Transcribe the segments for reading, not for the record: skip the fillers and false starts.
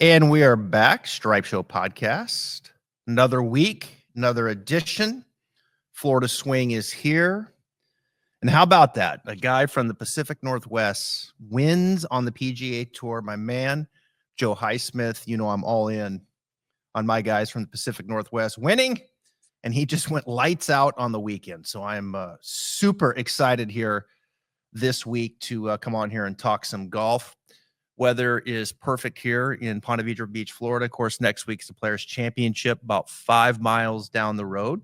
And we are back, Stripe Show podcast. Another week, another edition. Florida Swing is here. And how about that? A guy from the Pacific Northwest wins on the PGA Tour. My man, Joe Highsmith. You know I'm all in on my guys from the Pacific Northwest winning. And he just went lights out on the weekend. So I'm super excited here this week to come on here and talk some golf. Weather is perfect here in Ponte Vedra Beach, Florida. Of course, next week's the Players Championship, about 5 miles down the road.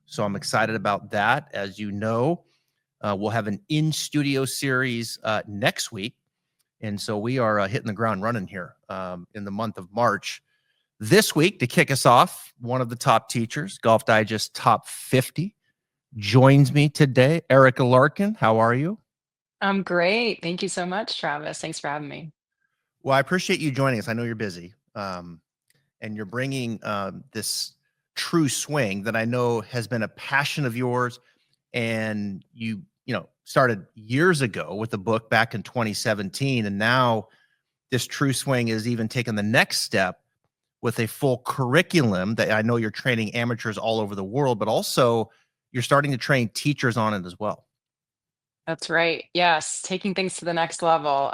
So I'm excited about that. As you know, we'll have an in-studio series next week. And so we are hitting the ground running here in the month of March. This week, to kick us off, one of the top teachers, Golf Digest Top 50, joins me today. Erika Larkin, how are you? I'm great. Thank you so much, Travis. Thanks for having me. Well, I appreciate you joining us. I know you're busy, and you're bringing this true swing that I know has been a passion of yours, and you started years ago with the book back in 2017, and now this true swing is even taken the next step with a full curriculum that I know you're training amateurs all over the world, but also you're starting to train teachers on it as well. That's right. Yes, taking things to the next level.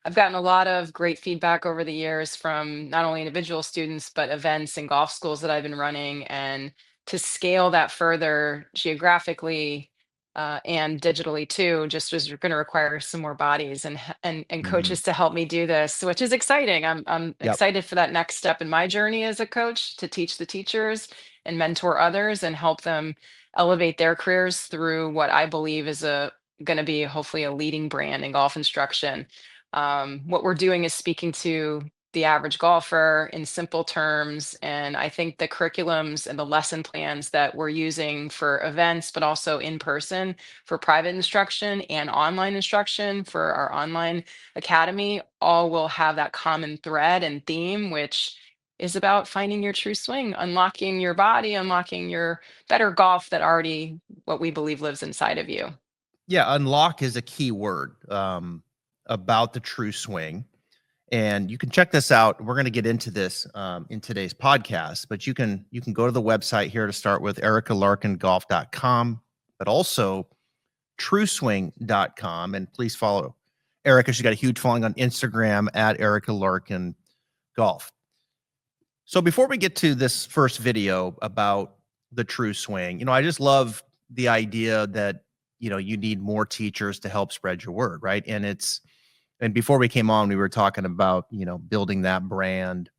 I've gotten a lot of great feedback over the years from not only individual students, but events and golf schools that I've been running. And to scale that further geographically and digitally too, just was going to require some more bodies and Mhm. coaches to help me do this, which is exciting. I'm Yep. excited for that next step in my journey as a coach to teach the teachers and mentor others and help them elevate their careers through what I believe is a going to be hopefully a leading brand in golf instruction. What we're doing is speaking to the average golfer in simple terms. And I think the curriculums and the lesson plans that we're using for events, but also in person for private instruction and online instruction for our online academy, all will have that common thread and theme, which is about finding your true swing, unlocking your body, unlocking your better golf that already what we believe lives inside of you. Yeah, unlock is a key word about the true swing. And you can check this out. We're going to get into this in today's podcast, but you can go to the website here to start with, erikalarkingolf.com, but also trueswing.com. And please follow Erika. She's got a huge following on Instagram at Erika Larkin Golf. So before we get to this first video about the true swing, I just love the idea that, you need more teachers to help spread your word, right? And before we came on, we were talking about, building that brand,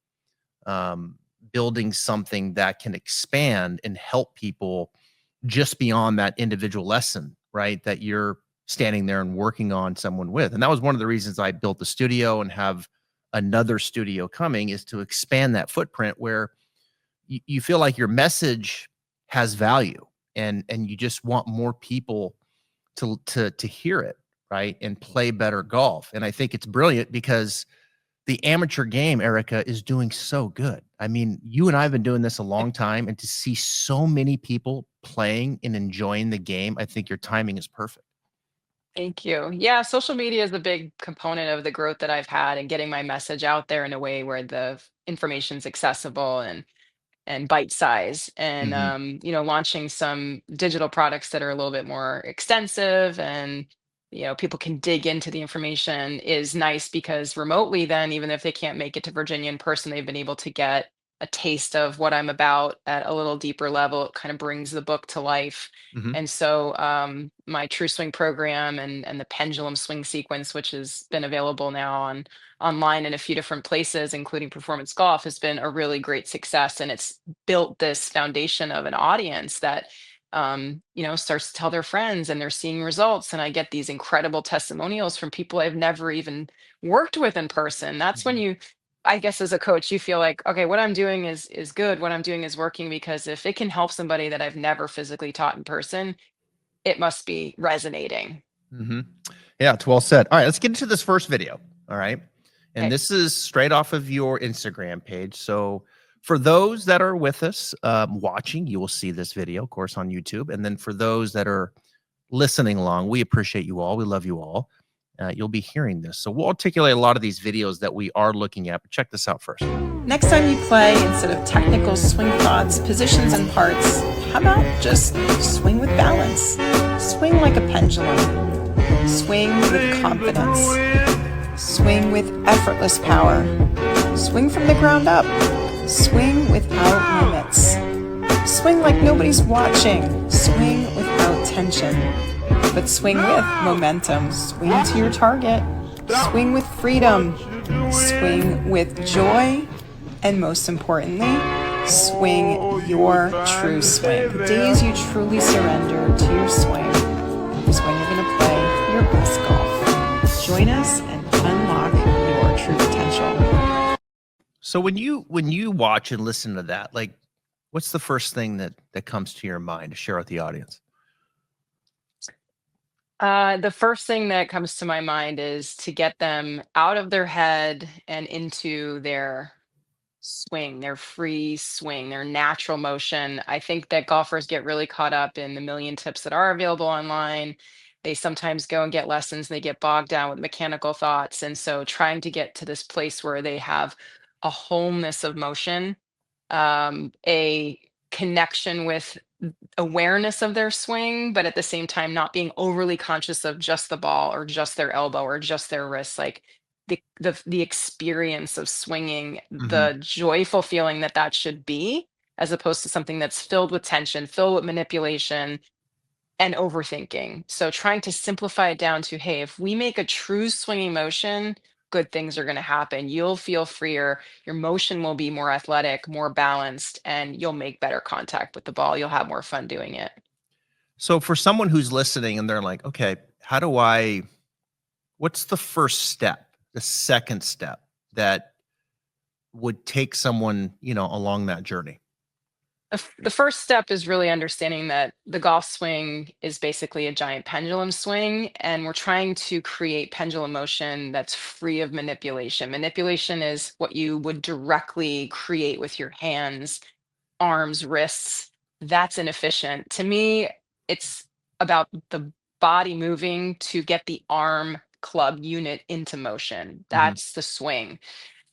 building something that can expand and help people just beyond that individual lesson, right? That you're standing there and working on someone with. And that was one of the reasons I built the studio and have another studio coming, is to expand that footprint where you feel like your message has value, and you just want more people to hear it, right? And play better golf. And I think it's brilliant because the amateur game, Erika, is doing so good. I mean, you and I have been doing this a long time, and to see so many people playing and enjoying the game, I think your timing is perfect. Thank you. Yeah, social media is a big component of the growth that I've had and getting my message out there in a way where the information's accessible and bite size and Mhm. launching some digital products that are a little bit more extensive and people can dig into the information is nice because remotely then even if they can't make it to Virginia in person, they've been able to get a taste of what I'm about at a little deeper level. It kind of brings the book to life. Mhm. And so my true swing program and the pendulum swing sequence, which has been available now on online in a few different places, including performance golf, has been a really great success. And it's built this foundation of an audience that, starts to tell their friends and they're seeing results. And I get these incredible testimonials from people I've never even worked with in person. That's when Mhm. I guess as a coach, you feel like, okay, what I'm doing is good. What I'm doing is working because if it can help somebody that I've never physically taught in person, it must be resonating. Mhm. Yeah, it's well said. All right, let's get into this first video. All right. And Okay. this is straight off of your Instagram page. So for those that are with us watching, you will see this video, of course, on YouTube. And then for those that are listening along, we appreciate you all. We love you all. you'll be hearing this. So we'll articulate a lot of these videos that we are looking at, but check this out first. Next time you play, instead of technical swing thoughts, positions, and parts, how about just swing with balance? Swing like a pendulum. Swing with confidence. Swing with effortless power. Swing from the ground up. Swing without limits. Swing like nobody's watching. Swing without tension. But swing with momentum. Swing to your target. Swing with freedom. Swing with joy. And most importantly, swing your true swing. The days you truly surrender to your swing is when you're going to play your best golf. Join us and unlock your true potential. So when you watch and listen to that, like, what's the first thing that comes to your mind to share with the audience? The first thing that comes to my mind is to get them out of their head and into their swing, their free swing, their natural motion. I think that golfers get really caught up in the million tips that are available online. They sometimes go and get lessons, they get bogged down with mechanical thoughts. And so trying to get to this place where they have a wholeness of motion, a connection with awareness of their swing, but at the same time not being overly conscious of just the ball or just their elbow or just their wrist, like the experience of swinging, the joyful feeling that that should be, as opposed to something that's filled with tension, filled with manipulation and overthinking. So trying to simplify it down to, hey, if we make a true swinging motion, good things are going to happen. You'll feel freer. Your motion will be more athletic, more balanced, and you'll make better contact with the ball. You'll have more fun doing it. So for someone who's listening and they're like, okay, what's the first step, the second step that would take someone, along that journey? The first step is really understanding that the golf swing is basically a giant pendulum swing, and we're trying to create pendulum motion that's free of manipulation. Manipulation is what you would directly create with your hands, arms, wrists. That's inefficient. To me, it's about the body moving to get the arm club unit into motion. That's the swing.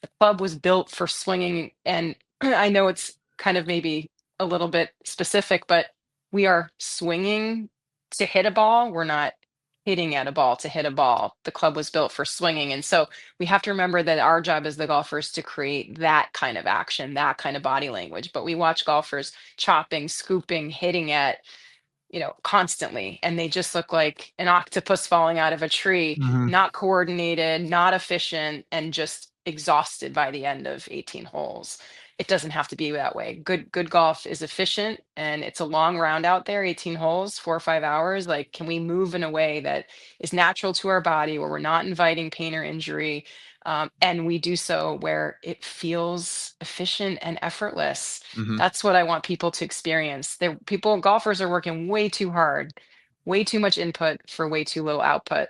The club was built for swinging, and I know it's kind of maybe a little bit specific, but we are swinging to hit a ball. We're not hitting at a ball to hit a ball. The club was built for swinging. And so we have to remember that our job as the golfers to create that kind of action, that kind of body language. But we watch golfers chopping, scooping, hitting at, constantly. And they just look like an octopus falling out of a tree, not coordinated, not efficient, and just exhausted by the end of 18 holes. It doesn't have to be that way. Good golf is efficient, and it's a long round out there, 18 holes, 4 or 5 hours. Like, can we move in a way that is natural to our body, where we're not inviting pain or injury? And we do so where it feels efficient and effortless. That's what I want people to experience. Golfers are working way too hard, way too much input for way too little output.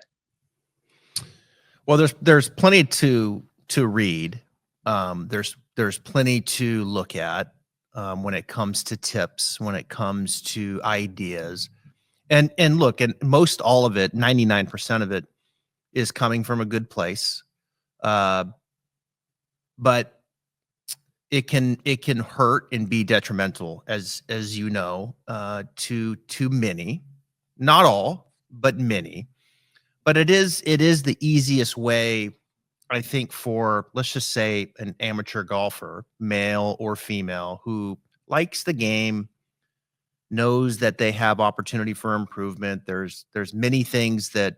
Well, there's plenty to read. There's plenty to look at when it comes to tips, when it comes to ideas, and look, and most all of it, 99% of it, is coming from a good place. But it can hurt and be detrimental, as you know, to many, not all, but many. But it is the easiest way, I think, for, let's just say, an amateur golfer, male or female, who likes the game, knows that they have opportunity for improvement. There's many things that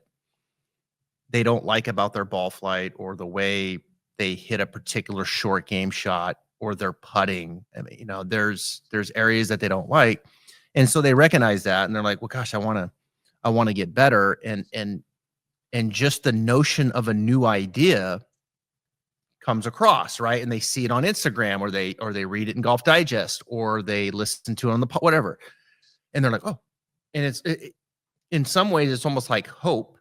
they don't like about their ball flight, or the way they hit a particular short game shot, or their putting. I mean, there's areas that they don't like. And so they recognize that, and they're like, well, gosh, I want to get better. And just the notion of a new idea comes across, right? And they see it on Instagram, or they read it in Golf Digest, or they listen to it on whatever. And they're like, oh, and in some ways, it's almost like hope,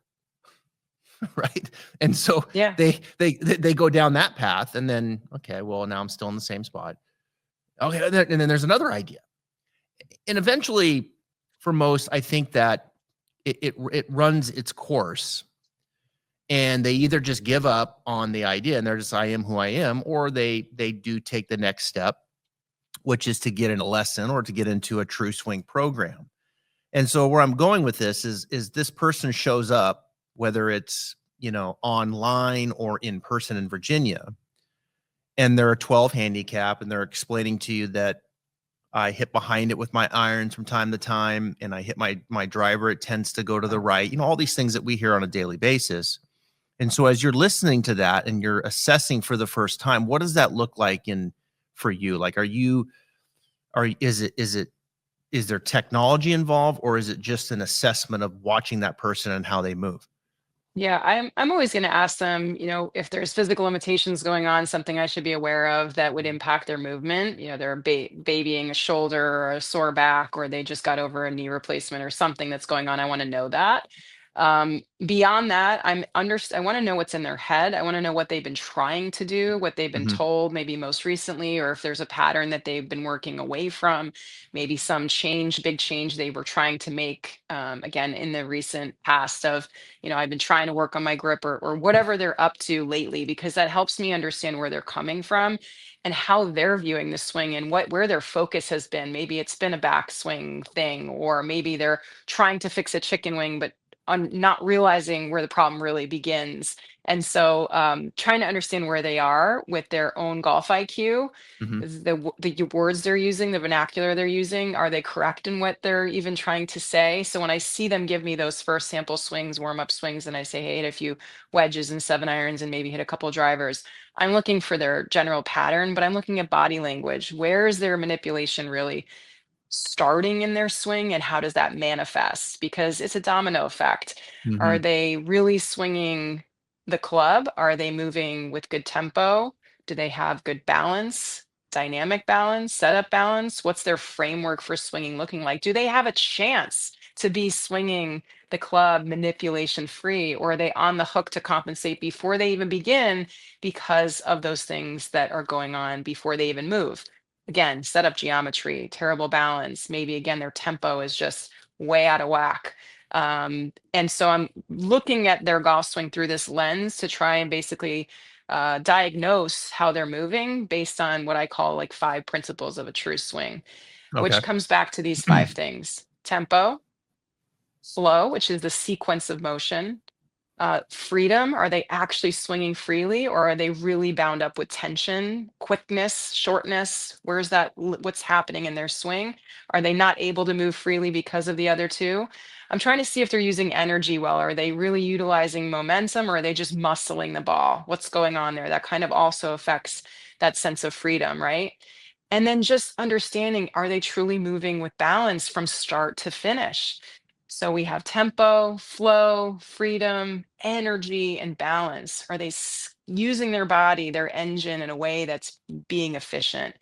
right? And so Yeah. they go down that path, and then, okay, well, now I'm still in the same spot. Okay, and then there's another idea. And eventually, for most, I think that it runs its course. and they either just give up on the idea and they're just, I am who I am, or they do take the next step, which is to get in a lesson or to get into a true swing program. And so where I'm going with this is this person shows up, whether it's, online or in person in Virginia, and they're a 12 handicap, and they're explaining to you that I hit behind it with my irons from time to time, and I hit my driver, it tends to go to the right, all these things that we hear on a daily basis. And so as you're listening to that and you're assessing for the first time, what does that look like for you? Like, is there technology involved, or is it just an assessment of watching that person and how they move? Yeah, I'm always going to ask them, if there's physical limitations going on, something I should be aware of that would impact their movement. They're babying a shoulder or a sore back, or they just got over a knee replacement or something that's going on. I want to know that. Beyond that, I want to know what's in their head. I want to know what they've been trying to do, what they've been Mhm. told, maybe most recently, or if there's a pattern that they've been working away from, maybe some big change they were trying to make, again, in the recent past of, I've been trying to work on my grip, or whatever they're up to lately, because that helps me understand where they're coming from and how they're viewing the swing and where their focus has been. Maybe it's been a backswing thing, or maybe they're trying to fix a chicken wing, but not realizing where the problem really begins. And so trying to understand where they are with their own golf IQ, Mhm. the words they're using, the vernacular they're using, are they correct in what they're even trying to say? So when I see them give me those first sample swings, warm up swings, and I say, hey, hit a few wedges and 7 irons and maybe hit a couple drivers, I'm looking for their general pattern, but I'm looking at body language. Where is their manipulation really starting in their swing, and how does that manifest? Because it's a domino effect. Are Mhm. they really swinging the club? Are they moving with good tempo? Do they have good balance, dynamic balance, setup balance? What's their framework for swinging looking like? Do they have a chance to be swinging the club manipulation free, or are they on the hook to compensate before they even begin because of those things that are going on before they even move? Again, setup geometry, terrible balance. Maybe again, their tempo is just way out of whack. And so I'm looking at their golf swing through this lens to try and basically diagnose how they're moving based on what I call like 5 principles of a true swing, Okay. which comes back to these 5 things: tempo, flow, which is the sequence of motion, freedom. Are they actually swinging freely, or are they really bound up with tension, quickness, shortness? What's happening in their swing? Are they not able to move freely because of the other two? I'm trying to see if they're using energy well. Are they really utilizing momentum, or are they just muscling the ball? What's going on there? That kind of also affects that sense of freedom, right? And then just understanding, are they truly moving with balance from start to finish? So we have tempo, flow, freedom, energy, and balance. Are they using their body, their engine, in a way that's being efficient?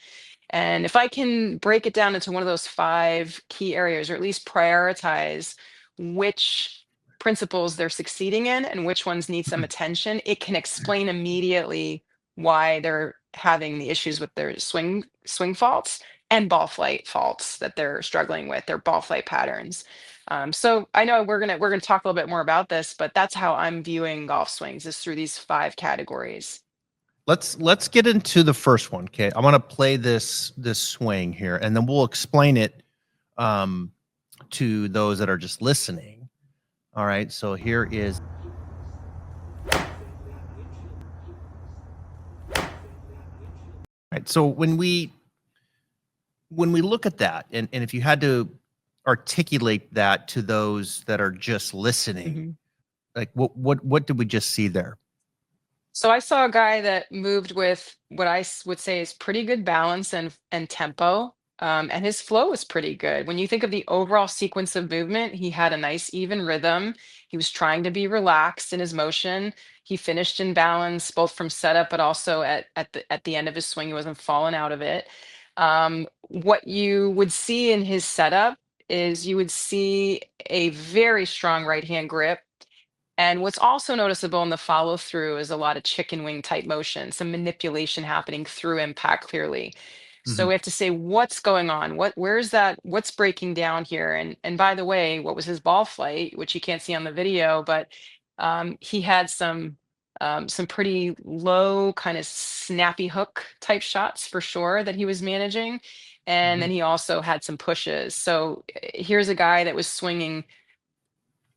And if I can break it down into one of those 5 key areas, or at least prioritize which principles they're succeeding in and which ones need some attention, it can explain immediately why they're having the issues with their swing faults and ball flight faults that they're struggling with, their ball flight patterns. So I know we're gonna talk a little bit more about this, but that's how I'm viewing golf swings, is through these 5 categories. Let's get into the first one. Okay, I want to play this swing here, and then we'll explain it um, to those that are just listening. All right, so here is. Right. So when we look at that, and if you had to articulate that to those that are just listening, Mhm. like what did we just see there? So I saw a guy that moved with what would say is pretty good balance and tempo, and his flow was pretty good. When you think of the overall sequence of movement, he had a nice even rhythm. He was trying to be relaxed in his motion. He finished in balance, both from setup, but also at the end of his swing. He wasn't falling out of it. What you would see in his setup is you would see a very strong right hand grip, and what's also noticeable in the follow through is a lot of chicken wing type motion, some manipulation happening through impact clearly. So Mhm. we have to say, what's going on? Where's that? What's breaking down here? And by the way, what was his ball flight, which you can't see on the video, but He had some pretty low kind of snappy hook type shots for sure that he was managing. And Mhm. then he also had some pushes. So here's a guy that was swinging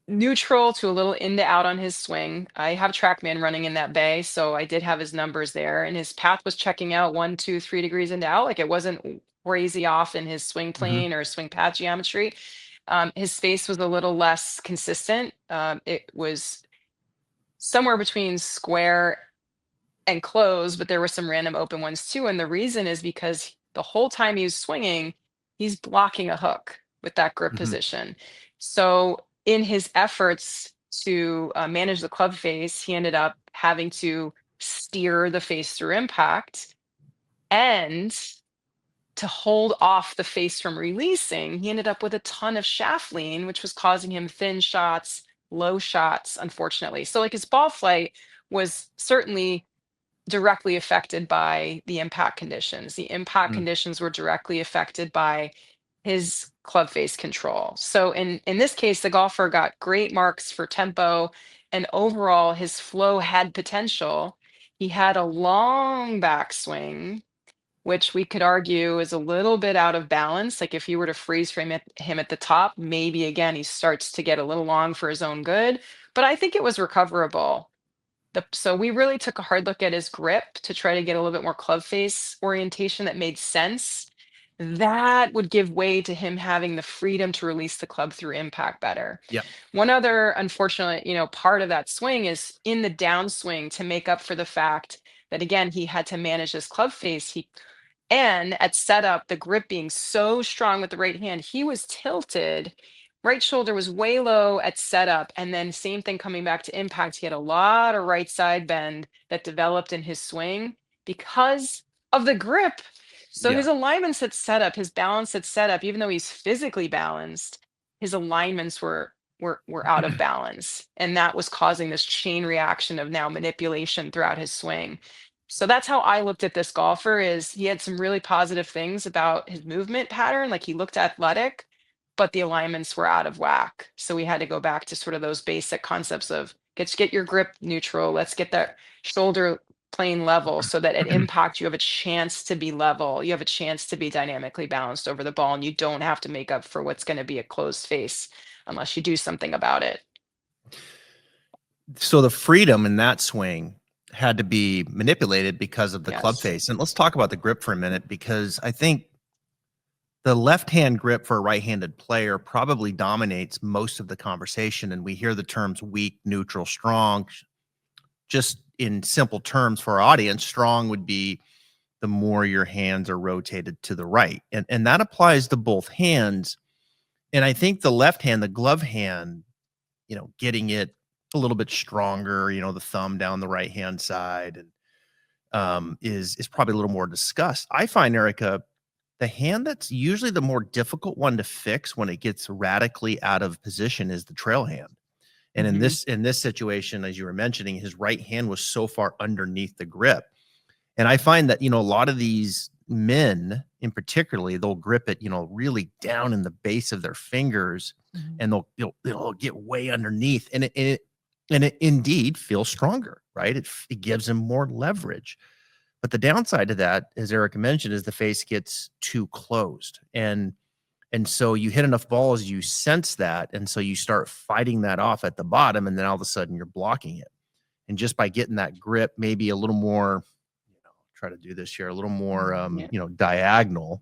neutral to a little in to out on his swing. I have TrackMan running in that bay, so I did have his numbers there, and his path was checking out 1, 2, 3 degrees into out. Like it wasn't crazy off in his swing Mhm. plane or swing path geometry. His space was a little less consistent. It was somewhere between square and close, but there were some random open ones too. And the reason is because the whole time he was swinging, he's blocking a hook with that grip Mhm. position. So in his efforts to manage the club face, he ended up having to steer the face through impact and to hold off the face from releasing. He ended up with a ton of shaft lean, which was causing him thin shots, low shots, unfortunately. So like his ball flight was certainly directly affected by the impact conditions. The impact Mm. conditions were directly affected by his club face control. So in this case, the golfer got great marks for tempo and overall his flow had potential. He had a long backswing, which we could argue is a little bit out of balance. Like if you were to freeze frame him at the top, maybe again he starts to get a little long for his own good. But I think it was recoverable. So we really took a hard look at his grip to try to get a little bit more club face orientation that made sense. That would give way to him having the freedom to release the club through impact better. Yep. One other unfortunate, part of that swing is in the downswing to make up for the fact that again he had to manage his club face. And at setup, the grip being so strong with the right hand, he was tilted. Right shoulder was way low at setup. And then, same thing coming back to impact. He had a lot of right side bend that developed in his swing because of the grip. So, Yeah. his alignments at setup, his balance at setup, even though he's physically balanced, his alignments were out of balance. And that was causing this chain reaction of now manipulation throughout his swing. So that's how I looked at this golfer is he had some really positive things about his movement pattern, like he looked athletic, but the alignments were out of whack. So we had to go back to sort of those basic concepts of get your grip neutral, let's get that shoulder plane level so that at impact you have a chance to be level, you have a chance to be dynamically balanced over the ball and you don't have to make up for what's going to be a closed face unless you do something about it. So the freedom in that swing had to be manipulated because of the club Yes. face. And let's talk about the grip for a minute, because I think the left-hand grip for a right-handed player probably dominates most of the conversation. And we hear the terms weak, neutral, strong. Just in simple terms for our audience, strong would be the more your hands are rotated to the right. And that applies to both hands. And I think the left hand, the glove hand, getting it a little bit stronger, the thumb down the right hand side, and is probably a little more discussed. I find, Erica, the hand that's usually the more difficult one to fix when it gets radically out of position is the trail hand. And in Mhm. this situation, as you were mentioning, his right hand was so far underneath the grip. And I find that, a lot of these men in particularly, they'll grip it, really down in the base of their fingers, Mhm. and they'll get way underneath, and it indeed feels stronger, right? It gives them more leverage. But the downside to that, as Erica mentioned, is the face gets too closed. And so you hit enough balls, you sense that, and so you start fighting that off at the bottom, and then all of a sudden you're blocking it. And just by getting that grip maybe a little more, try to do this here, a little more Yeah. diagonal,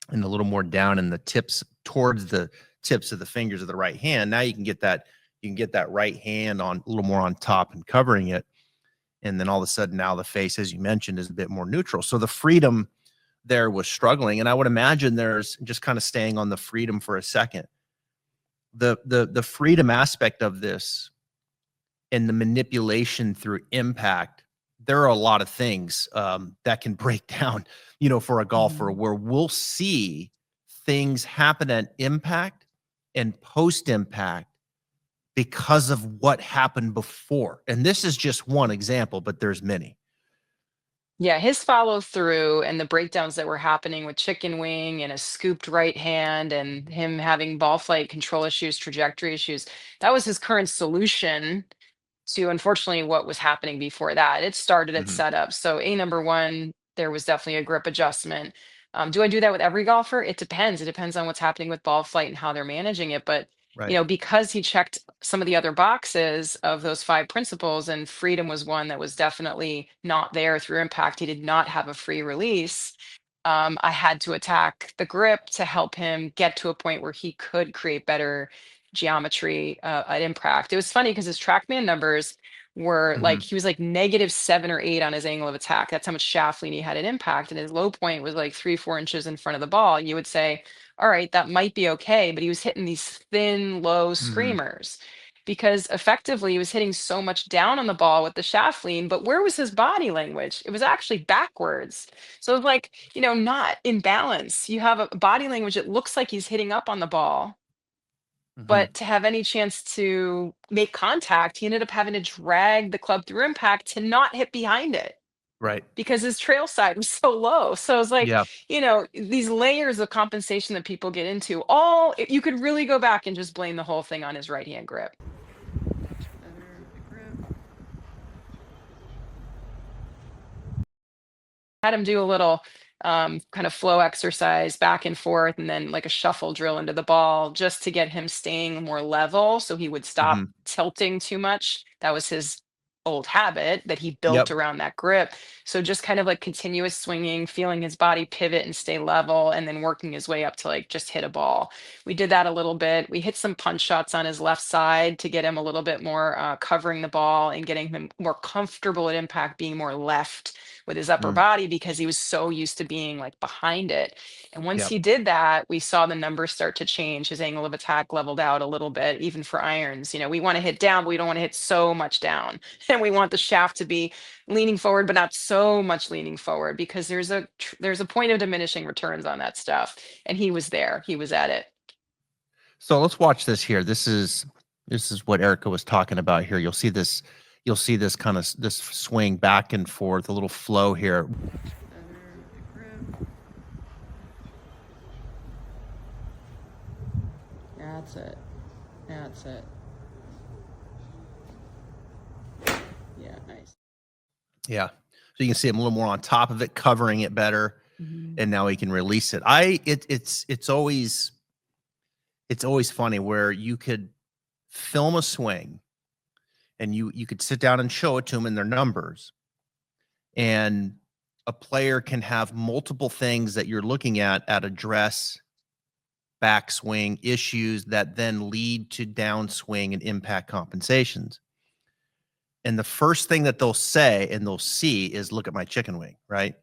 and a little more down in the tips towards the tips of the fingers of the right hand. Now you can get that right hand on a little more on top and covering it. And then all of a sudden now the face, as you mentioned, is a bit more neutral. So the freedom there was struggling. And I would imagine there's, just kind of staying on the freedom for a second, the freedom aspect of this and the manipulation through impact. There are a lot of things that can break down, for a golfer, Mhm. where we'll see things happen at impact and post impact because of what happened before. And this is just one example, but there's many. Yeah, his follow through and the breakdowns that were happening with chicken wing and a scooped right hand and him having ball flight control issues, trajectory issues, that was his current solution to unfortunately what was happening before that. It started at Mhm. setup. So number one, there was definitely a grip adjustment. Do I do that with every golfer? It depends. It depends on what's happening with ball flight and how they're managing it. But Right. because he checked some of the other boxes of those 5 principles, and freedom was one that was definitely not there through impact. He did not have a free release. I had to attack the grip to help him get to a point where he could create better geometry at impact. It was funny because his TrackMan numbers were like Mhm. he was like -7 or -8 on his angle of attack. That's how much shaft lean he had at impact, and his low point was like 3-4 inches in front of the ball. You would say, all right, that might be okay, but he was hitting these thin, low Mhm. screamers because effectively he was hitting so much down on the ball with the shaft lean. But where was his body language? It was actually backwards. So it's like, not in balance. You have a body language, it looks like he's hitting up on the ball, Mhm. but to have any chance to make contact, he ended up having to drag the club through impact to not hit behind it Right. because his trail side was so low. So it's like, Yeah. these layers of compensation that people get into, all you could really go back and just blame the whole thing on his right hand grip. Had him do a little kind of flow exercise back and forth and then like a shuffle drill into the ball just to get him staying more level so he would stop Mhm. tilting too much. That was his old habit that he built Yep. around that grip. So just kind of like continuous swinging, feeling his body pivot and stay level, and then working his way up to like just hit a ball. We did that a little bit. We hit some punch shots on his left side to get him a little bit more covering the ball and getting him more comfortable at impact, being more left with his upper Mm. body because he was so used to being like behind it. And once Yep. he did that, we saw the numbers start to change. His angle of attack leveled out a little bit, even for irons. We want to hit down, but we don't want to hit so much down. And we want the shaft to be leaning forward, but not so much leaning forward because there's a point of diminishing returns on that stuff. And he was there. He was at it. So let's watch this here. This is what Erica was talking about here. You'll see this kind of this swing back and forth, a little flow here. That's it. That's it. Yeah, nice. Yeah. So you can see him a little more on top of it, covering it better, and now he can release it. It's always funny where you could film a swing and you could sit down and show it to them in their numbers, and a player can have multiple things that you're looking at address backswing issues that then lead to downswing and impact compensations. And the first thing that they'll say and they'll see is, look at my chicken wing, right?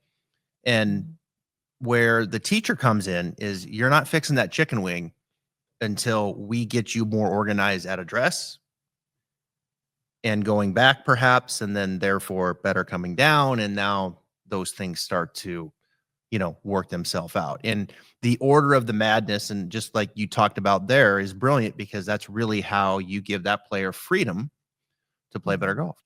And where the teacher comes in is, you're not fixing that chicken wing until we get you more organized at address and going back perhaps, and then therefore better coming down. And now those things start to, work themselves out. And the order of the madness, and just like you talked about there, is brilliant because that's really how you give that player freedom to play better golf.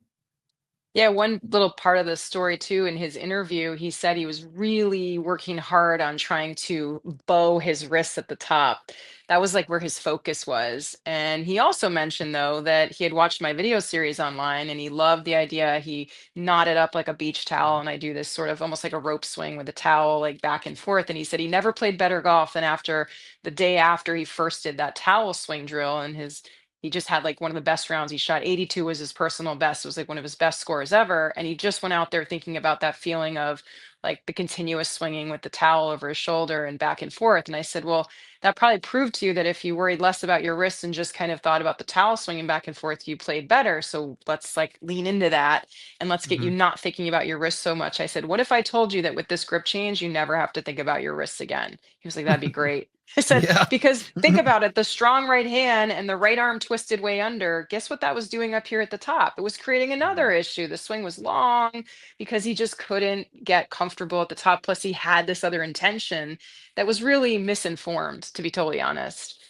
Yeah, one little part of the story too, in his interview, he said he was really working hard on trying to bow his wrists at the top. That was like where his focus was. And he also mentioned, though, that he had watched my video series online and he loved the idea. He knotted up like a beach towel, and I do this sort of almost like a rope swing with a towel, like back and forth. And he said he never played better golf than after the day after he first did that towel swing drill. And he just had like one of the best rounds. He shot 82 was his personal best. It was like one of his best scores ever. And he just went out there thinking about that feeling of like the continuous swinging with the towel over his shoulder and back and forth. And I said, well, that probably proved to you that if you worried less about your wrists and just kind of thought about the towel swinging back and forth, you played better. So let's like lean into that and let's get you Mhm. not thinking about your wrists so much. I said, what if I told you that with this grip change, you never have to think about your wrists again? He was like, that'd be great. I said, Yeah. because think about it, the strong right hand and the right arm twisted way under, guess what that was doing up here at the top? It was creating another issue. The swing was long because he just couldn't get comfortable at the top. Plus, he had this other intention that was really misinformed, to be totally honest.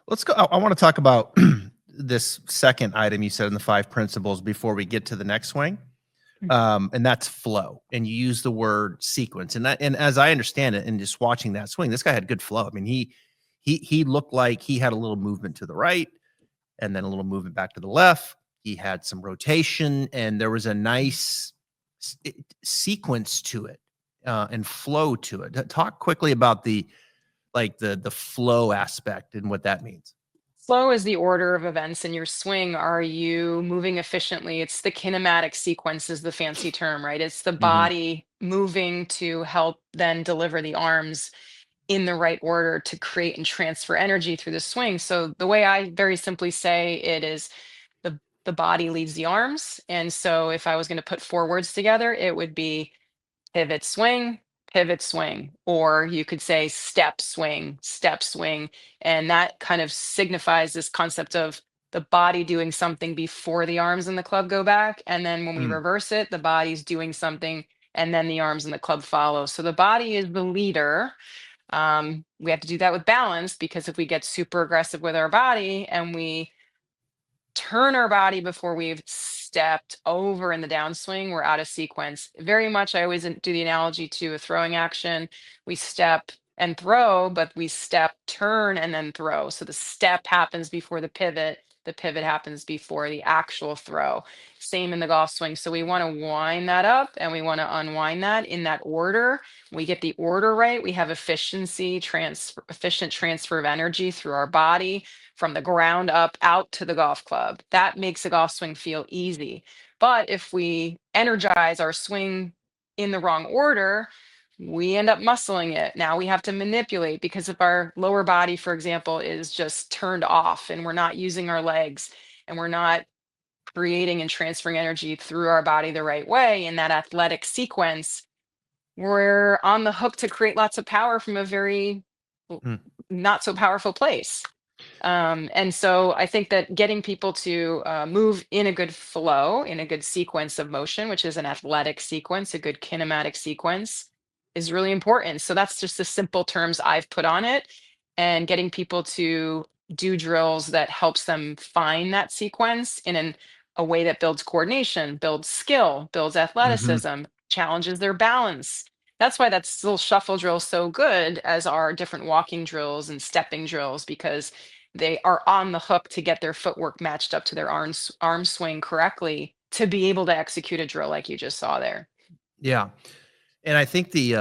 Let's go. I want to talk about this second item you said in the 5 principles before we get to the next swing. And that's flow. And you use the word sequence. And as I understand it, and just watching that swing, this guy had good flow. I mean, he looked like he had a little movement to the right and then a little movement back to the left. he had some rotation, and there was a nice sequence to it and flow to it. Talk quickly about the flow aspect and what that means. Flow is the order of events in your swing. Are you moving efficiently? It's the kinematic sequence is the fancy term, right? It's the Hmm. body moving to help then deliver the arms in the right order to create and transfer energy through the swing. So the way I very simply say it is the body leads the arms. And so if I was going to put four words together, it would be pivot swing, or you could say step swing. And that kind of signifies this concept of the body doing something before the arms and the club go back. And then when we Mm. reverse it, the body's doing something and then the arms and the club follow. So the body is the leader. We have to do that with balance, because if we get super aggressive with our body and we turn our body before we've stepped over in the downswing, we're out of sequence. Very much, I always do the analogy to a throwing action. We step and throw, but we step, turn, and then throw. So the step happens before the pivot. The pivot happens before the actual throw. Same in the golf swing. So we want to wind that up and we want to unwind that in that order. We get the order right. We have efficient transfer of energy through our body from the ground up out to the golf club. That makes a golf swing feel easy. But if we energize our swing in the wrong order, we end up muscling it. Now we have to manipulate, because if our lower body, for example, is just turned off and we're not using our legs and we're not creating and transferring energy through our body the right way in that athletic sequence, we're on the hook to create lots of power from a very Mm. not so powerful place. And so I think that getting people to move in a good flow, in a good sequence of motion, which is an athletic sequence, a good kinematic sequence, is really important. So that's just the simple terms I've put on it, and getting people to do drills that helps them find that sequence a way that builds coordination, builds skill, builds Hmm. athleticism, challenges their balance. That's why that little shuffle drill is so good, as are different walking drills and stepping drills, because they are on the hook to get their footwork matched up to their arm swing correctly to be able to execute a drill like you just saw there. Yeah, and I think the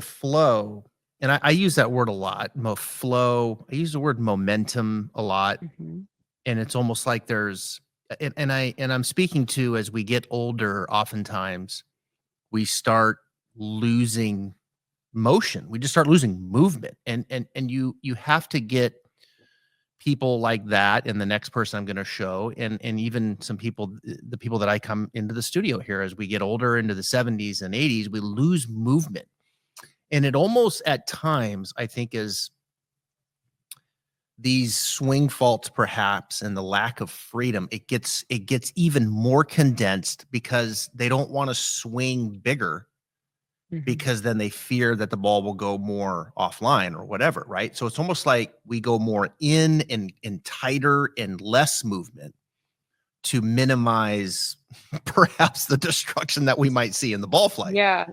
flow, and I use that word a lot. Flow. I use the word momentum a lot, Mhm. and it's almost like there's and I'm speaking to, as we get older, oftentimes we start losing motion. We just start losing movement, and you have to get people like that, and the next person I'm going to show, and even some people, the people that I come into the studio here, as we get older into the 70s and 80s, we lose movement. And it almost at times, I think, is these swing faults perhaps, and the lack of freedom, it gets even more condensed, because they don't want to swing bigger, Mhm. because then they fear that the ball will go more offline or whatever, right? So it's almost like we go more in and tighter and less movement to minimize perhaps the destruction that we might see in the ball flight. Yeah.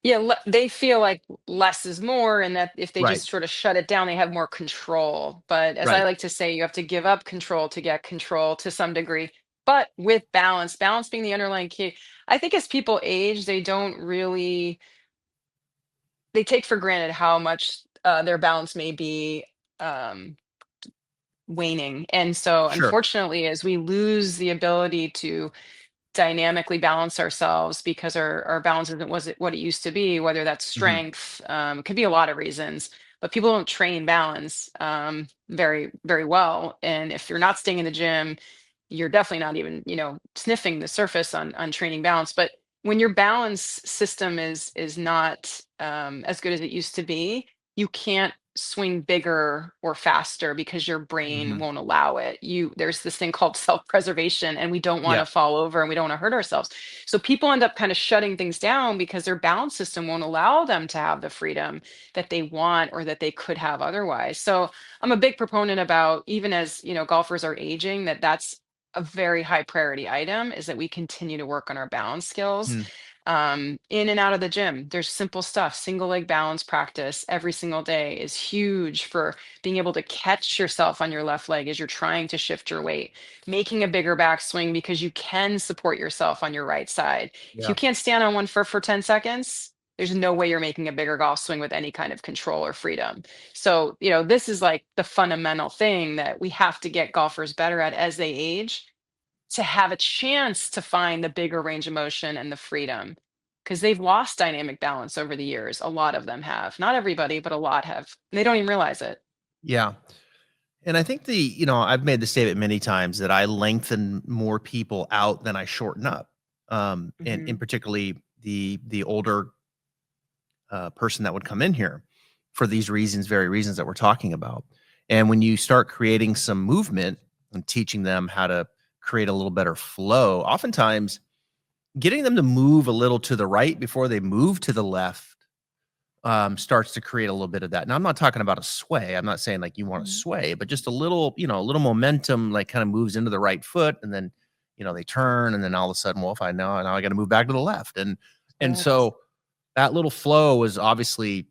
Yeah, they feel like less is more, and that if they Right. just sort of shut it down, they have more control. But as I Right. like to say, you have to give up control to get control to some degree, but with balance, balance being the underlying key. I think as people age, they don't really, they take for granted how much their balance may be um, waning. And so, Sure. unfortunately, as we lose the ability to dynamically balance ourselves, because our balance isn't was it what it used to be, whether that's Mhm. strength, it could be a lot of reasons, but people don't train balance very very well. And if you're not staying in the gym, you're definitely not even sniffing the surface on training balance. But when your balance system is not as good as it used to be, you can't swing bigger or faster because your brain Mhm. won't allow it. There's this thing called self-preservation, and we don't want Yeah. to fall over and we don't want to hurt ourselves. So people end up kind of shutting things down because their balance system won't allow them to have the freedom that they want or that they could have otherwise. So I'm a big proponent about, even as golfers are aging, that's a very high priority item, is that we continue to work on our balance skills. Mm. In and out of the gym, there's simple stuff. Single leg balance practice every single day is huge for being able to catch yourself on your left leg as you're trying to shift your weight. Making a bigger backswing because you can support yourself on your right side. If you Yeah. can't stand on one foot for 10 seconds, there's no way you're making a bigger golf swing with any kind of control or freedom. So, this is like the fundamental thing that we have to get golfers better at as they age, to have a chance to find the bigger range of motion and the freedom, because they've lost dynamic balance over the years. A lot of them have. Not everybody, but a lot have. And they don't even realize it. Yeah. And I think I've made the statement many times that I lengthen more people out than I shorten up. And in Mhm. particularly the older person that would come in here for these reasons, very reasons that we're talking about. And when you start creating some movement and teaching them how to create a little better flow, oftentimes getting them to move a little to the right before they move to the left starts to create a little bit of that. Now, I'm not talking about a sway. I'm not saying like you want to Mhm. sway, but just a little momentum, like kind of moves into the right foot, and then they turn, and then all of a sudden, well, if I know now I got to move back to the left, and Correct. so that little flow is obviously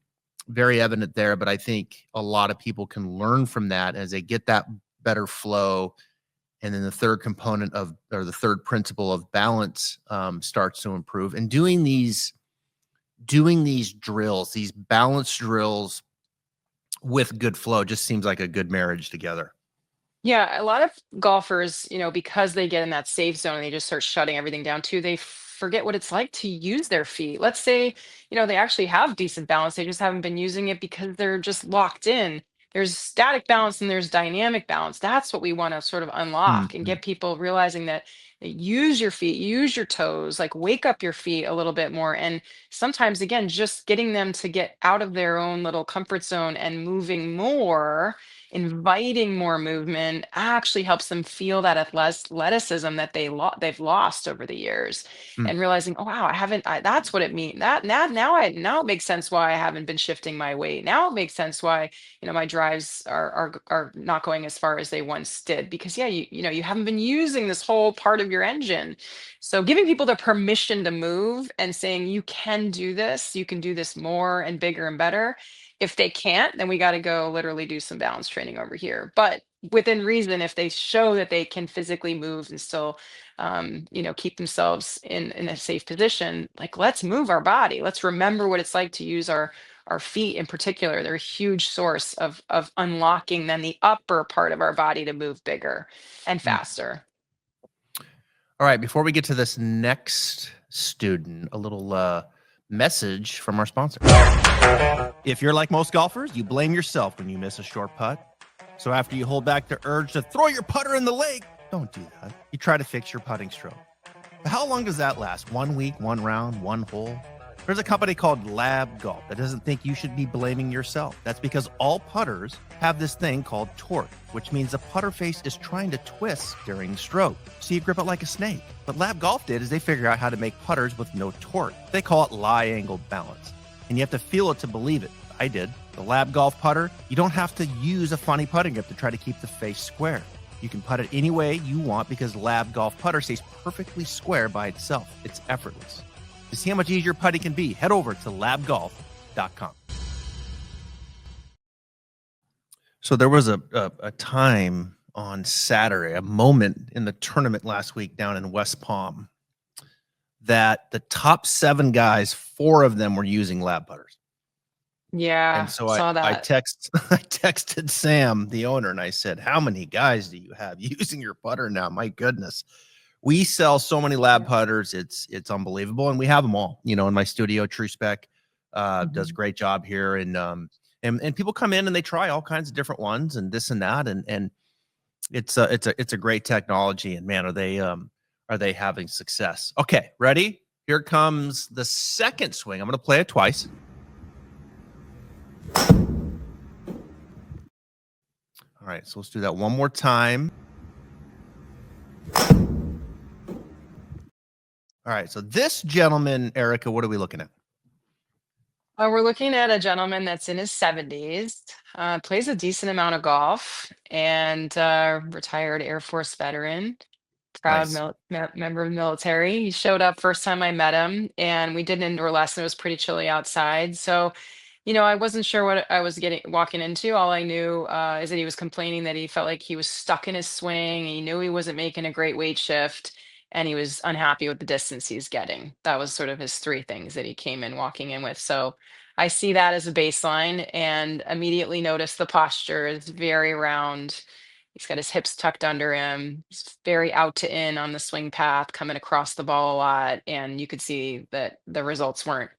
very evident there. But I think a lot of people can learn from that as they get that better flow, and then the third component of or the third principle of balance starts to improve. And doing these drills, these balance drills with good flow just seems like a good marriage together. Yeah, a lot of golfers, because they get in that safe zone and they just start shutting everything down too, they forget what it's like to use their feet. Let's say, they actually have decent balance, they just haven't been using it because they're just locked in. There's static balance and there's dynamic balance. That's what we want to sort of unlock and Mhm. get people realizing that use your feet, use your toes, like wake up your feet a little bit more. And sometimes, again, just getting them to get out of their own little comfort zone and moving more, inviting more movement actually helps them feel that athleticism that they've lost over the years, Mm, and realizing, oh wow, that's what it means. That now it makes sense why I haven't been shifting my weight. Now it makes sense why my drives are not going as far as they once did, because yeah, you haven't been using this whole part of your engine. So giving people the permission to move and saying you can do this, you can do this more and bigger and better. If they can't, then we got to go literally do some balance training over here. But within reason, if they show that they can physically move and still, keep themselves in a safe position, like let's move our body. Let's remember what it's like to use our feet in particular. They're a huge source of unlocking then the upper part of our body to move bigger and mm. faster. All right, before we get to this next student, a little message from our sponsor. If you're like most golfers, you blame yourself when you miss a short putt. So after you hold back the urge to throw your putter in the lake, don't do that. You try to fix your putting stroke. But how long does that last? 1 week, 1 round, 1 hole? There's a company called Lab Golf that doesn't think you should be blaming yourself. That's because all putters have this thing called torque, which means the putter face is trying to twist during the stroke, so you grip it like a snake. What Lab Golf did is they figured out how to make putters with no torque. They call it lie angle balance, and you have to feel it to believe it. I did. The Lab Golf putter, you don't have to use a funny putting grip to try to keep the face square. You can putt it any way you want because Lab Golf putter stays perfectly square by itself. It's effortless. To see how much easier putting can be, head over to labgolf.com. So there was a time on Saturday, a moment in the tournament last week down in West Palm, that the top 7 guys, 4 of them were using lab putters. And Yeah, so I saw that. I texted Sam, the owner, and I said, "How many guys do you have using your putter now? My goodness." We sell so many lab Yeah. putters, it's unbelievable, and we have them all. In my studio, True Spec does a Mhm. great job here, and people come in and they try all kinds of different ones and this and that, and it's a great technology, and man, are they having success? Okay, ready? Here comes the second swing. I'm going to play it twice. All right, so let's do that one more time. All right, so this gentleman, Erica, what are we looking at? We're looking at a gentleman that's in his 70s, plays a decent amount of golf, and retired Air Force veteran. proud Nice. member of the military. He showed up first time I met him, and we did an indoor lesson. It was pretty chilly outside, so I wasn't sure what I was getting walking into. All I knew is that he was complaining that he felt like he was stuck in his swing. And he knew he wasn't making a great weight shift, and he was unhappy with the distance he's getting. That was sort of his three things that he came in walking in with. So I see that as a baseline, and immediately notice the posture is very round. He's got his hips tucked under him. He's very out to in on the swing path, coming across the ball a lot. And you could see that the results weren't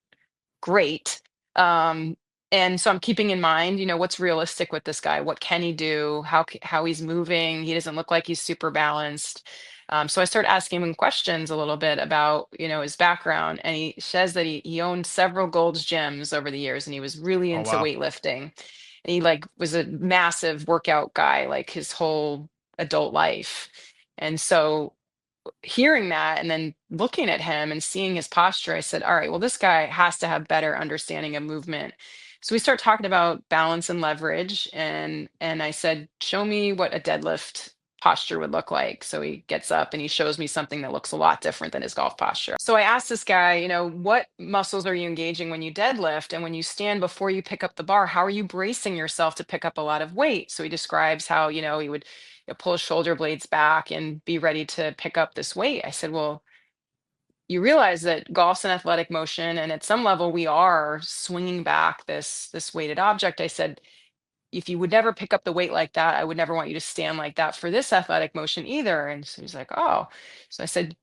great. Um, and so I'm keeping in mind, what's realistic with this guy? What can he do? How he's moving? He doesn't look like he's super balanced. So I start asking him questions a little bit about, his background, and he says that he owned several Gold's Gyms over the years, and he was really Oh, into wow. weightlifting. And he like was a massive workout guy, like his whole adult life. And so hearing that and then looking at him and seeing his posture, I said, all right, well, this guy has to have better understanding of movement. So we start talking about balance and leverage. And I said, show me what a deadlift posture would look like. So he gets up and he shows me something that looks a lot different than his golf posture. So I asked this guy, what muscles are you engaging when you deadlift? And when you stand before you pick up the bar, how are you bracing yourself to pick up a lot of weight? So he describes how, he would pull his shoulder blades back and be ready to pick up this weight. I said, well, you realize that golf's an athletic motion, and at some level we are swinging back this weighted object. I said, if you would never pick up the weight like that, I would never want you to stand like that for this athletic motion either. And so he's like, oh. So I said,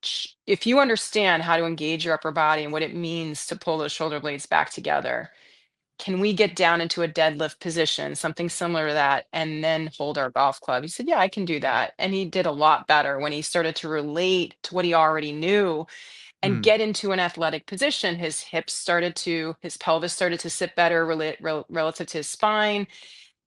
if you understand how to engage your upper body and what it means to pull those shoulder blades back together, can we get down into a deadlift position, something similar to that, and then hold our golf club? He said, yeah, I can do that. And he did a lot better when he started to relate to what he already knew and Mm. get into an athletic position. His pelvis started to sit better relative to his spine.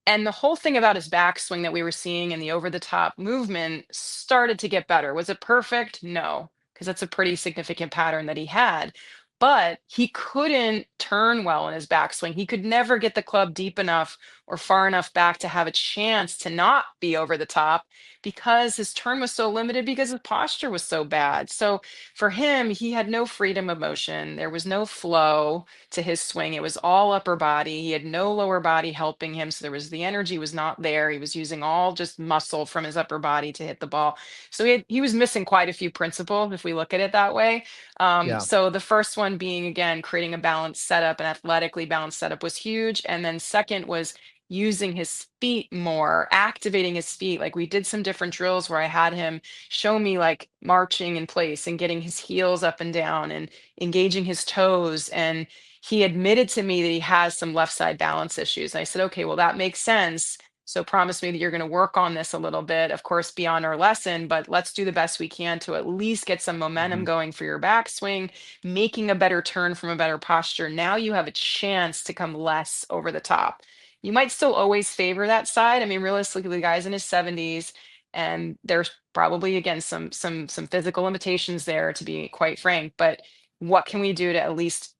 And the whole thing about his backswing that we were seeing and the over the top movement started to get better. Was it perfect? No, because that's a pretty significant pattern that he had. But he couldn't turn well in his backswing. He could never get the club deep enough or far enough back to have a chance to not be over the top because his turn was so limited because his posture was so bad. So for him, he had no freedom of motion. There was no flow to his swing. It was all upper body. He had no lower body helping him. So the energy was not there. He was using all just muscle from his upper body to hit the ball. So he was missing quite a few principles if we look at it that way. Yeah. So the first one being, again, creating a balanced setup, an athletically balanced setup was huge. And then second was using his feet more, activating his feet. Like we did some different drills where I had him show me like marching in place and getting his heels up and down and engaging his toes. And he admitted to me that he has some left side balance issues. I said, okay, well, that makes sense. So promise me that you're going to work on this a little bit, of course, beyond our lesson, but let's do the best we can to at least get some momentum Mhm. going for your backswing, making a better turn from a better posture. Now you have a chance to come less over the top. You might still always favor that side. I mean, realistically, the guy's in his 70s, and there's probably again some physical limitations there, to be quite frank. But what can we do to at least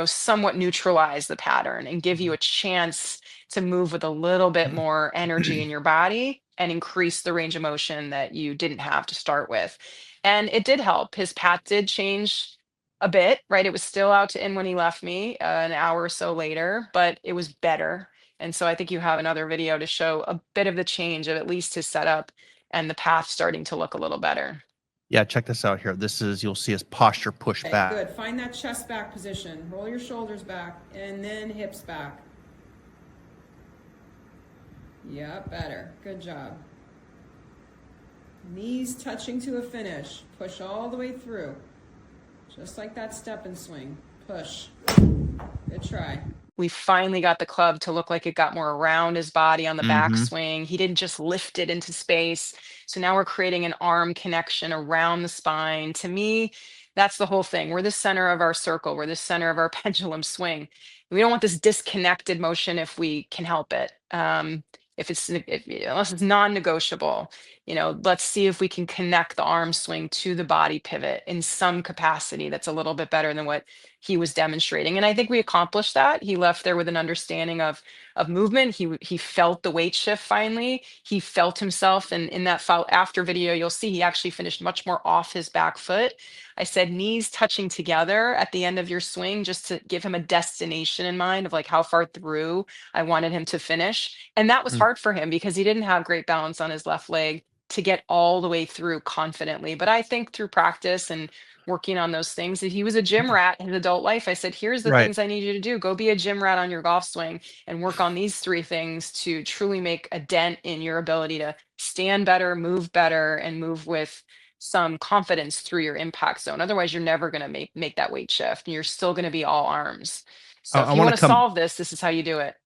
somewhat neutralize the pattern and give you Mhm. a chance to move with a little bit more energy in your body and increase the range of motion that you didn't have to start with. And it did help. His path did change a bit, right? It was still out to in when he left me an hour or so later, but it was better. And so I think you have another video to show a bit of the change of at least his setup and the path starting to look a little better. Yeah, check this out here. You'll see his posture push Okay, back. good. Find that chest back position. Roll your shoulders back and then hips back. Yeah, better. Good job. Knees touching to a finish. Push all the way through. Just like that step and swing. Push. Good try. We finally got the club to look like it got more around his body on the Mhm. backswing. He didn't just lift it into space. So now we're creating an arm connection around the spine. To me, that's the whole thing. We're the center of our circle. We're the center of our pendulum swing. We don't want this disconnected motion if we can help it. Unless it's non-negotiable. let's see if we can connect the arm swing to the body pivot in some capacity that's a little bit better than what he was demonstrating. And I think we accomplished that. He left there with an understanding of movement. He felt the weight shift finally. He felt himself, and in that after video, you'll see he actually finished much more off his back foot. I said knees touching together at the end of your swing just to give him a destination in mind of like how far through I wanted him to finish. And that was Mm. hard for him because he didn't have great balance on his left leg to get all the way through confidently. But I think through practice and working on those things, that he was a gym rat in his adult life. I said, here's the Right. things I need you to do. Go be a gym rat on your golf swing and work on these 3 things to truly make a dent in your ability to stand better, and move with some confidence through your impact zone. Otherwise, you're never going to make that weight shift and you're still going to be all arms. So I if you want want to to come. solve this is how you do it.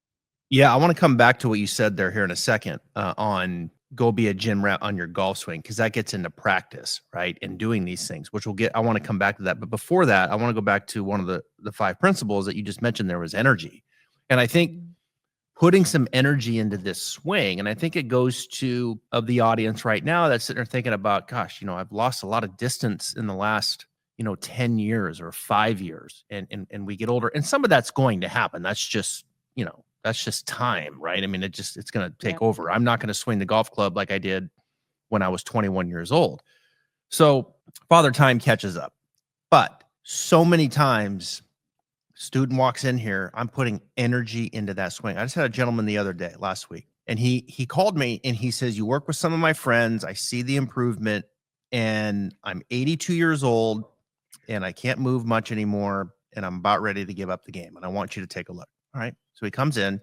Yeah, I want to come back to what you said there here in a second on go be a gym rat on your golf swing, because that gets into practice, right? And doing these things, which we'll get. I want to come back to that. But before that, I want to go back to one of the 5 principles that you just mentioned. There was energy. And I think putting some energy into this swing, and I think it goes to of the audience right now that's sitting there thinking about, gosh, I've lost a lot of distance in the last 10 years or 5 years, and we get older, and some of that's going to happen. That's just that's just time, right? I mean, it's going to Yeah. take over. I'm not going to swing the golf club like I did when I was 21 years old. So father time catches up. But so many times student walks in here, I'm putting energy into that swing. I just had a gentleman the other day, last week, and he called me and he says, you work with some of my friends. I see the improvement, and I'm 82 years old and I can't move much anymore, and I'm about ready to give up the game, and I want you to take a look. All right. So he comes in,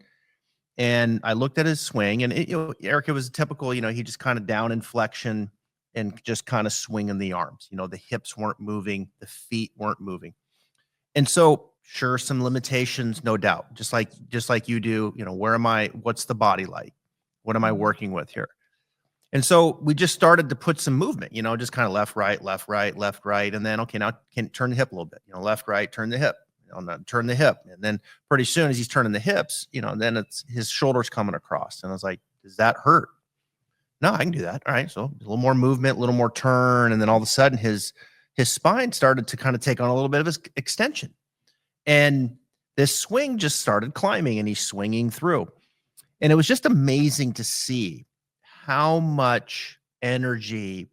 and I looked at his swing, and Erica was typical, he just kind of down inflection and just kind of swinging the arms. The hips weren't moving, the feet weren't moving. And so, sure, some limitations, no doubt. Just like you do, what's the body like? What am I working with here? And so we just started to put some movement, just kind of left, right, left, right, left, right. And then, okay, now can turn the hip a little bit, left, right, turn the hip, turn the hip. And then pretty soon as he's turning the hips, then it's his shoulders coming across. And I was like, does that hurt? No, I can do that. All right. So a little more movement, a little more turn. And then all of a sudden his spine started to kind of take on a little bit of extension. And this swing just started climbing, and he's swinging through. And it was just amazing to see how much energy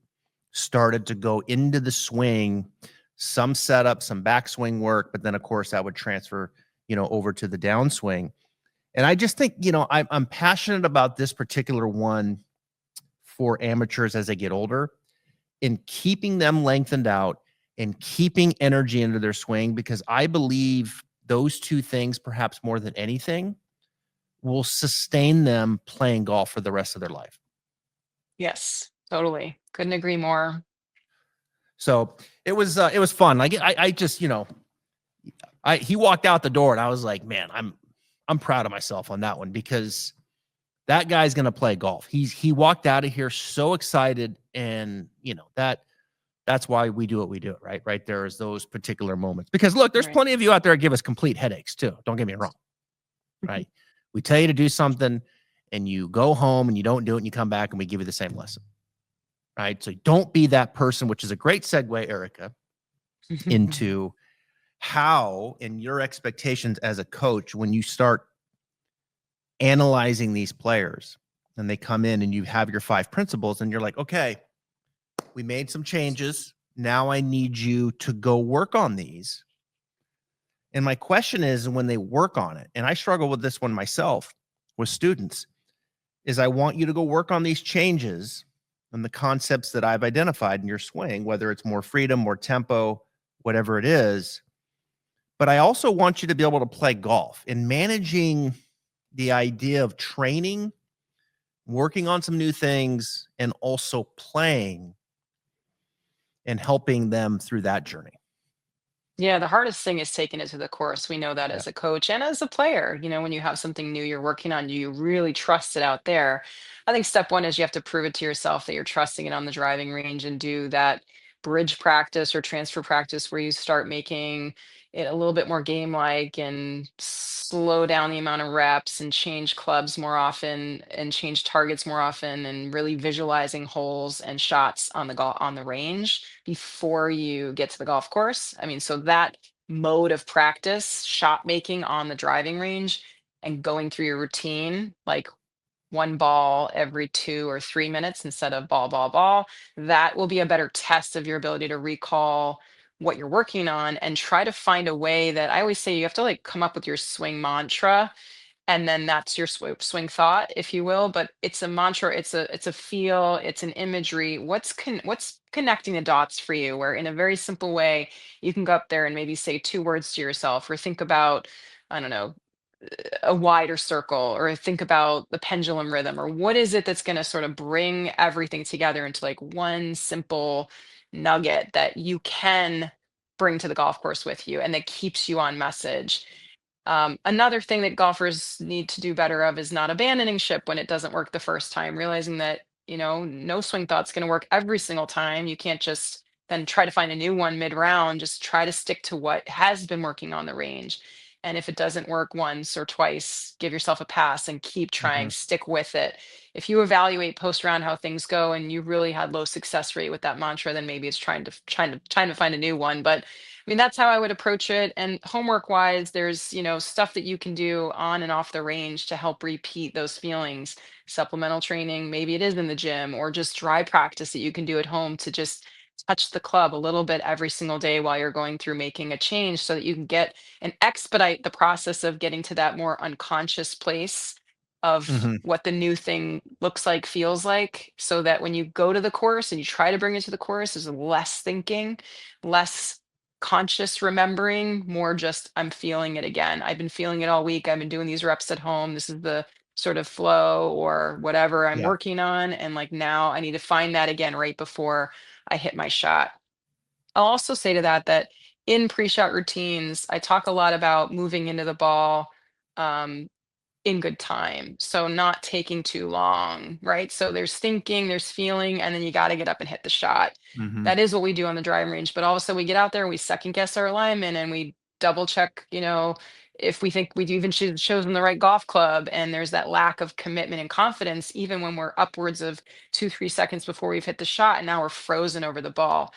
started to go into the swing, some setup, some backswing work, but then of course that would transfer, over to the downswing. And I just think, I'm passionate about this particular one for amateurs as they get older, in keeping them lengthened out and keeping energy into their swing, because I believe those 2 things, perhaps more than anything, will sustain them playing golf for the rest of their life. Yes, totally. Couldn't agree more. So it was fun. Like I just, he walked out the door and I was like, man, I'm proud of myself on that one, because that guy's going to play golf. He walked out of here so excited, and that's why we do what we do, right? Right there is those particular moments. Because look, there's Right. plenty of you out there that give us complete headaches too. Don't get me wrong. Right? We tell you to do something and you go home and you don't do it, and you come back and we give you the same lesson. Right? So don't be that person, which is a great segue, Erica, into how, in your expectations as a coach, when you start analyzing these players and they come in and you have your 5 principles and you're like, okay, we made some changes. Now I need you to go work on these. And my question is, when they work on it, and I struggle with this one myself with students, is I want you to go work on these changes and the concepts that I've identified in your swing, whether it's more freedom, more tempo, whatever it is. But I also want you to be able to play golf, and managing the idea of training, working on some new things, and also playing and helping them through that journey. Yeah, the hardest thing is taking it to the course. We know that Yeah. as a coach and as a player. When you have something new you're working on, you really trust it out there. I think step one is you have to prove it to yourself that you're trusting it on the driving range, and do that bridge practice or transfer practice where you start making, it a little bit more game like and slow down the amount of reps and change clubs more often and change targets more often and really visualizing holes and shots on the on the range before you get to the golf course. I mean, so that mode of practice, shot making on the driving range and going through your routine, like one ball every 2 or 3 minutes instead of ball, ball, ball, that will be a better test of your ability to recall what you're working on and try to find a way that I always say you have to like come up with your swing mantra, and then that's your swing thought, if you will. But it's a mantra, it's a feel, it's an imagery. What's connecting the dots for you, where in a very simple way you can go up there and maybe say 2 words to yourself or think about, I don't know, a wider circle, or think about the pendulum rhythm, or what is it that's going to sort of bring everything together into like one simple nugget that you can bring to the golf course with you and that keeps you on message. Another thing that golfers need to do better of is not abandoning ship when it doesn't work the first time, realizing that, no swing thought's going to work every single time. You can't just then try to find a new one mid round. Just try to stick to what has been working on the range. And if it doesn't work once or twice, give yourself a pass and keep trying, Mhm. stick with it. If you evaluate post round how things go and you really had low success rate with that mantra, then maybe it's trying to find a new one. But I mean, that's how I would approach it. And homework wise, there's, stuff that you can do on and off the range to help repeat those feelings. Supplemental training, maybe it is in the gym, or just dry practice that you can do at home to just touch the club a little bit every single day while you're going through making a change so that you can get and expedite the process of getting to that more unconscious place of Mhm. what the new thing looks like, feels like, so that when you go to the course and you try to bring it to the course, there's less thinking, less conscious remembering, more just I'm feeling it again. I've been feeling it all week. I've been doing these reps at home. This is the sort of flow or whatever I'm Yeah. working on. And like now I need to find that again right before I hit my shot. I'll also say to that that in pre-shot routines, I talk a lot about moving into the ball. Um, in good time. So not taking too long, right? So there's thinking, there's feeling, and then you got to get up and hit the shot. Mhm. That is what we do on the driving range. But also we get out there and we second guess our alignment and we double check, if we think we do even chosen the right golf club, and there's that lack of commitment and confidence, even when we're upwards of 2, 3 seconds before we've hit the shot, and now we're frozen over the ball.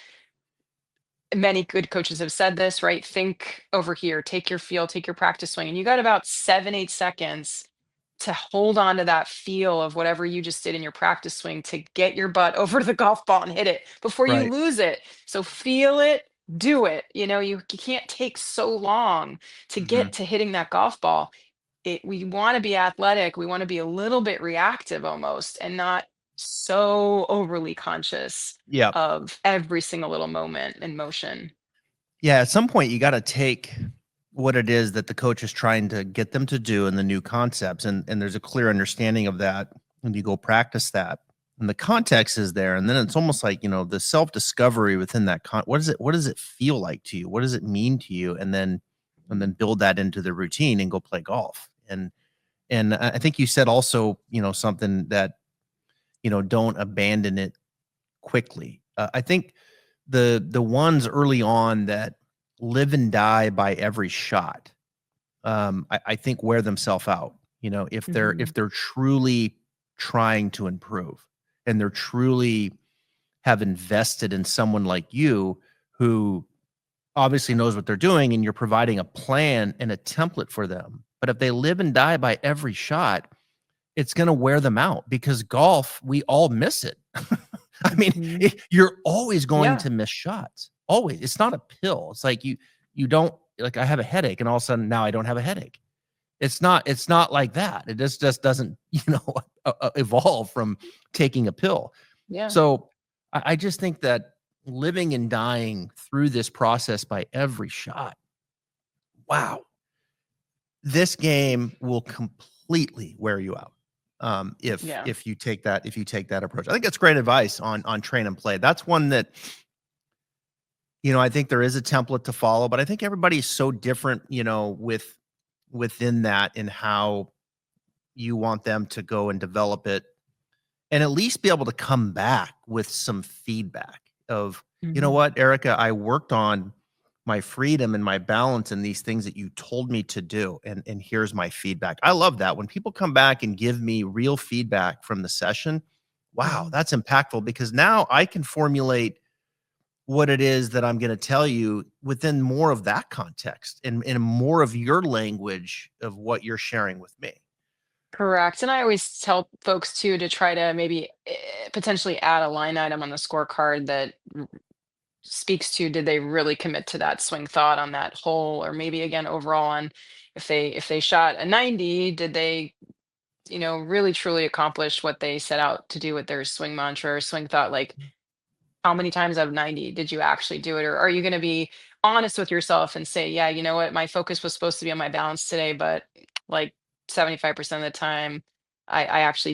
Many good coaches have said this, right? Think over here, take your feel, take your practice swing, and you got about 7, 8 seconds to hold on to that feel of whatever you just did in your practice swing to get your butt over to the golf ball and hit it before you Right. lose it. So feel it, do it. You can't take so long to Mhm. get to hitting that golf ball. We want to be athletic, we want to be a little bit reactive almost, and not so overly conscious Yeah. of every single little moment and motion. Yeah, at some point you gotta take what it is that the coach is trying to get them to do and the new concepts, and there's a clear understanding of that, and you go practice that, and the context is there, and then it's almost like, the self-discovery within that what does it feel like to you? What does it mean to you? And then build that into the routine and go play golf. And I think you said also, something that, don't abandon it quickly. I think the ones early on that live and die by every shot, I think wear themselves out. If they're Mhm. if they're truly trying to improve and they're truly have invested in someone like you who obviously knows what they're doing and you're providing a plan and a template for them. But if they live and die by every shot, it's going to wear them out because golf, we all miss it. I mean, Mhm. you're always going Yeah. to miss shots. Always. It's not a pill. It's like you don't like I have a headache and all of a sudden now I don't have a headache. It's not like that. It just doesn't, evolve from taking a pill. Yeah. So I just think that living and dying through this process by every shot. Wow, this game will completely wear you out, if Yeah. you take that approach. I think that's great advice on train and play. That's one that, I think there is a template to follow, but I think everybody's so different, within that in how you want them to go and develop it, and at least be able to come back with some feedback of, you know Mhm. what, Erica, I worked on my freedom and my balance and these things that you told me to do. And here's my feedback. I love that. When people come back and give me real feedback from the session, wow, that's impactful, because now I can formulate what it is that I'm going to tell you within more of that context and more of your language of what you're sharing with me. Correct. And I always tell folks too to try to maybe potentially add a line item on the scorecard that speaks to, did they really commit to that swing thought on that hole, or maybe again overall on, if they shot a 90, did they really truly accomplish what they set out to do with their swing mantra or swing thought? Like, how many times out of 90 did you actually do it? Or are you going to be honest with yourself and say, yeah, you know what, my focus was supposed to be on my balance today, but like 75% of the time, I actually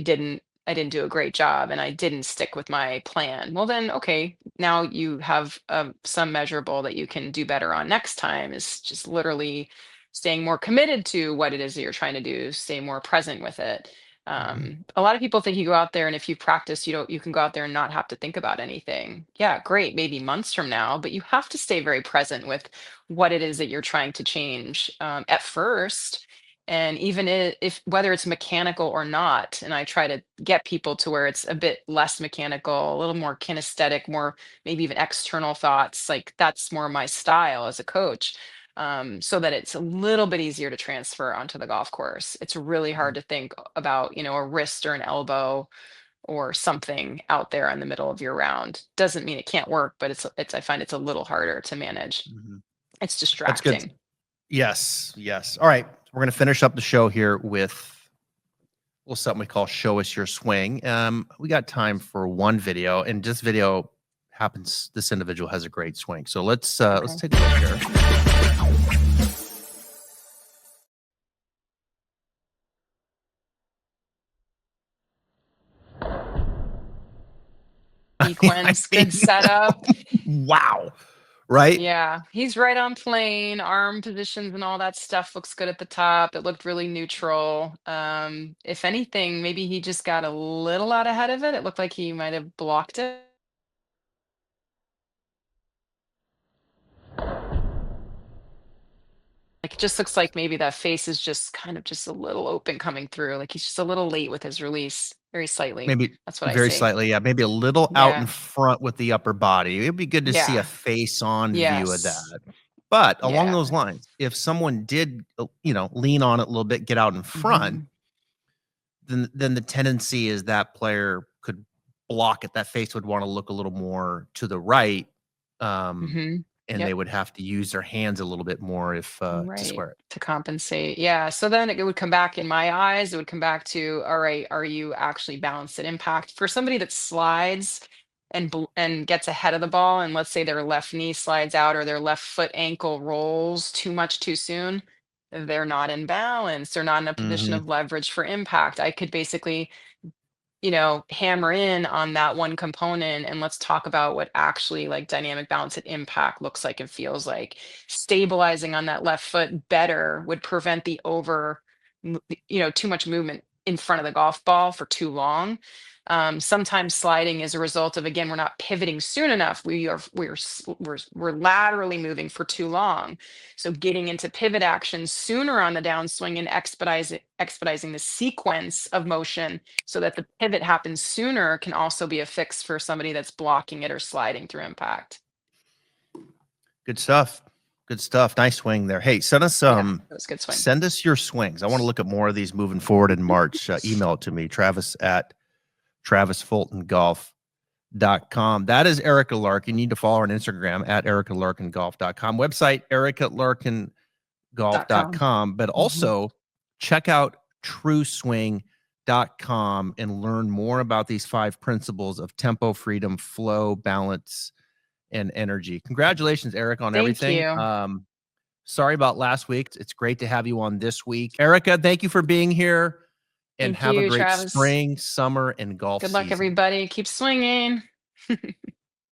I didn't do a great job and I didn't stick with my plan. Well, then, okay, now you have some measurable that you can do better on next time, is just literally staying more committed to what it is that you're trying to do, stay more present with it. A lot of people think you go out there and if you practice, you can go out there and not have to think about anything. Yeah, great, maybe months from now, but you have to stay very present with what it is that you're trying to change at first. And even if whether it's mechanical or not, and I try to get people to where it's a bit less mechanical, a little more kinesthetic, more maybe even external thoughts. Like that's more my style as a coach, so that it's a little bit easier to transfer onto the golf course. It's really hard to think about, a wrist or an elbow or something out there in the middle of your round. Doesn't mean it can't work, but it's I find it's a little harder to manage. Mhm. It's That's good. distracting. Yes. Yes. All right. We're going to finish up the show here with a little something we call Show Us Your Swing. We got time for one video, and this video happens, this individual has a great swing. So let's take a look here. Sequence, good setup. Wow. Right? Yeah, he's right on plane, arm positions and all that stuff looks good at the top. It looked really neutral. If anything, maybe he just got a little out ahead of it. It looked like he might have blocked it. Like it just looks like maybe that face is just kind of just a little open coming through. Like he's just a little late with his release, very slightly. Maybe That's what I very see. slightly. Yeah. Maybe a little out in Yeah. front with the upper body. It'd be good to see a Yeah. face on view of Yes. that. But along Yeah. those lines, if someone did, lean on it a little bit, get out in front, Hmm. then the tendency is that player could block it. That face would want to look a little more to the right. Hmm. And they would have to use their hands a little bit more if to Right, square it. to compensate. Yeah. So then it would come back in my eyes. It would come back to, all right, are you actually balanced at impact? For somebody that slides and gets ahead of the ball, and let's say their left knee slides out or their left foot ankle rolls too much too soon, they're not in balance. They're not in a position Mhm. of leverage for impact. I could basically hammer in on that one component and let's talk about what actually like dynamic balance at impact looks like and feels like. Stabilizing on that left foot better would prevent the too much movement in front of the golf ball for too long. Sometimes sliding is a result of, again, we're not pivoting soon enough. We're laterally moving for too long. So getting into pivot action sooner on the downswing and expediting the sequence of motion so that the pivot happens sooner can also be a fix for somebody that's blocking it or sliding through impact. Good stuff. Good stuff. Nice swing there. Hey, Yeah, that was a good swing. send us your swings. I want to look at more of these moving forward in March. Email it to me, travis@travisfultongolf.com. That is Erika Larkin. You need to follow her on Instagram at erikalarkingolf.com. Website, erikalarkingolf.com. But also check out trueswing.com and learn more about these 5 principles of tempo, freedom, flow, balance, and energy. Congratulations, Eric, on Thank everything. you. Sorry about last week. It's great to have you on this week. Erika, thank you for being here, and Thank have a you, great Travis. spring, summer, and golf Good luck, season. everybody. Keep swinging.